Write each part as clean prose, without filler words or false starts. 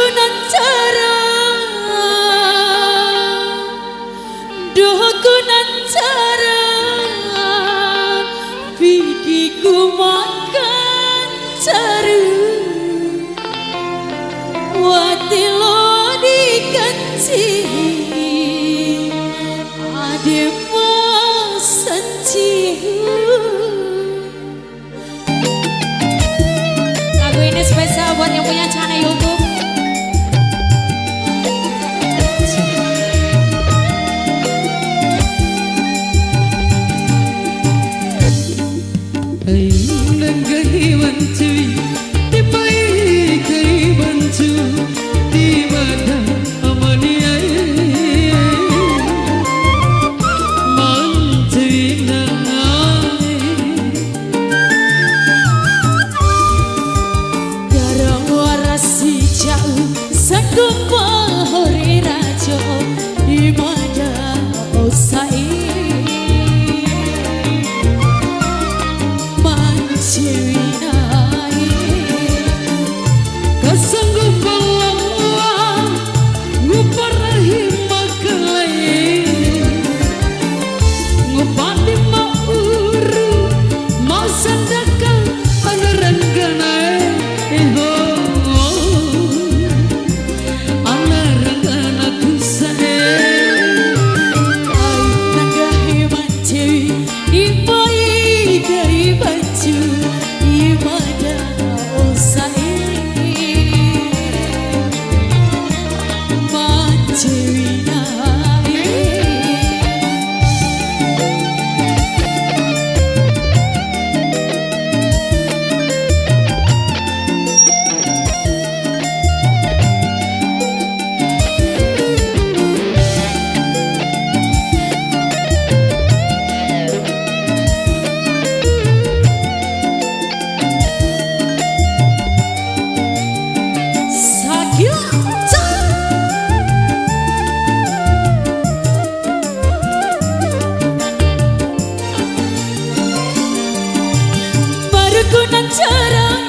nancara dohku nancara pikiku makan caru watilo dikanci ade masancihu. Lagu ini spesial buat yang punya channel YouTube.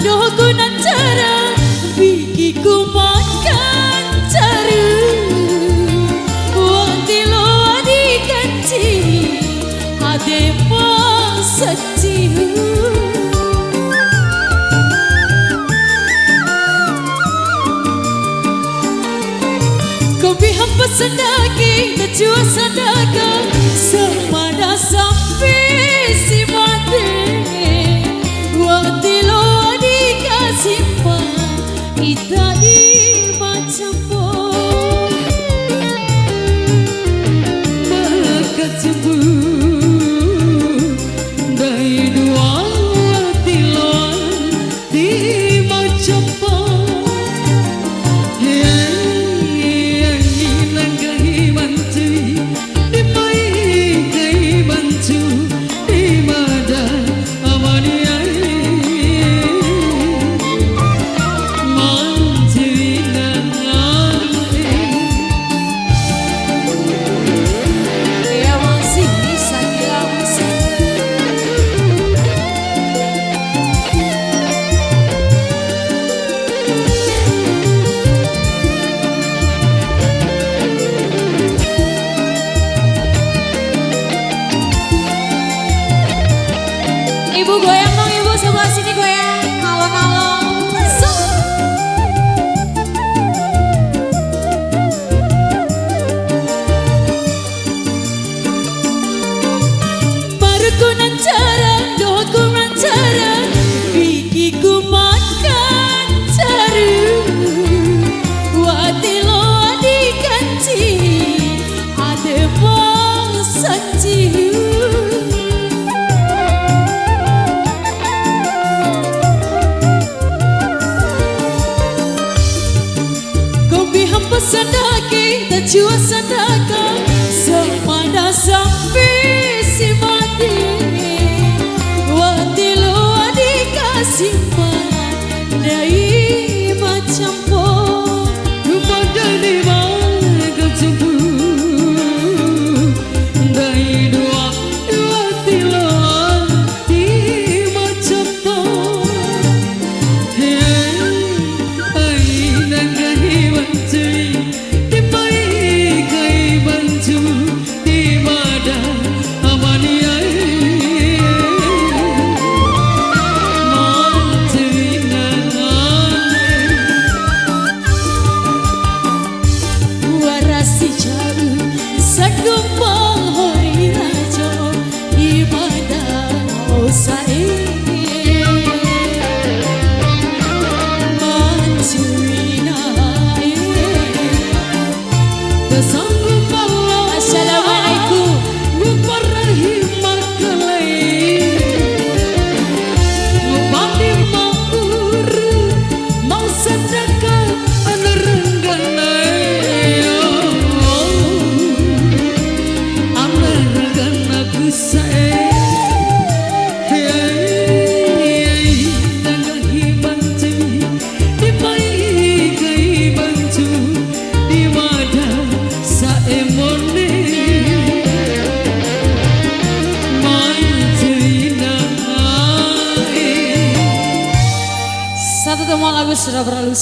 Dohku nancara pikiku makan caru watilo dikanci ade masancihu. Kopi hampa sendaki najwa sadaka semada sampai si mati watilo simpan kita di macam pun bakat cembu dari dua tiluan di macam pun yang hilang kehimantu di baik kehimantu di mada amania. Ibu goyang dong, ibu sebelah sini goyang, alon-alon. Baru ku nancara, doaku nancara, pikiku makan caru, watilo dikanci, ade masancihu. Sendaki dan jua sendaka semada sampai si mati watilo dikasih dari macam pun lupa dari mana cembu dari dua tilo di macam pun hai dan semua lagu sudah berlalu.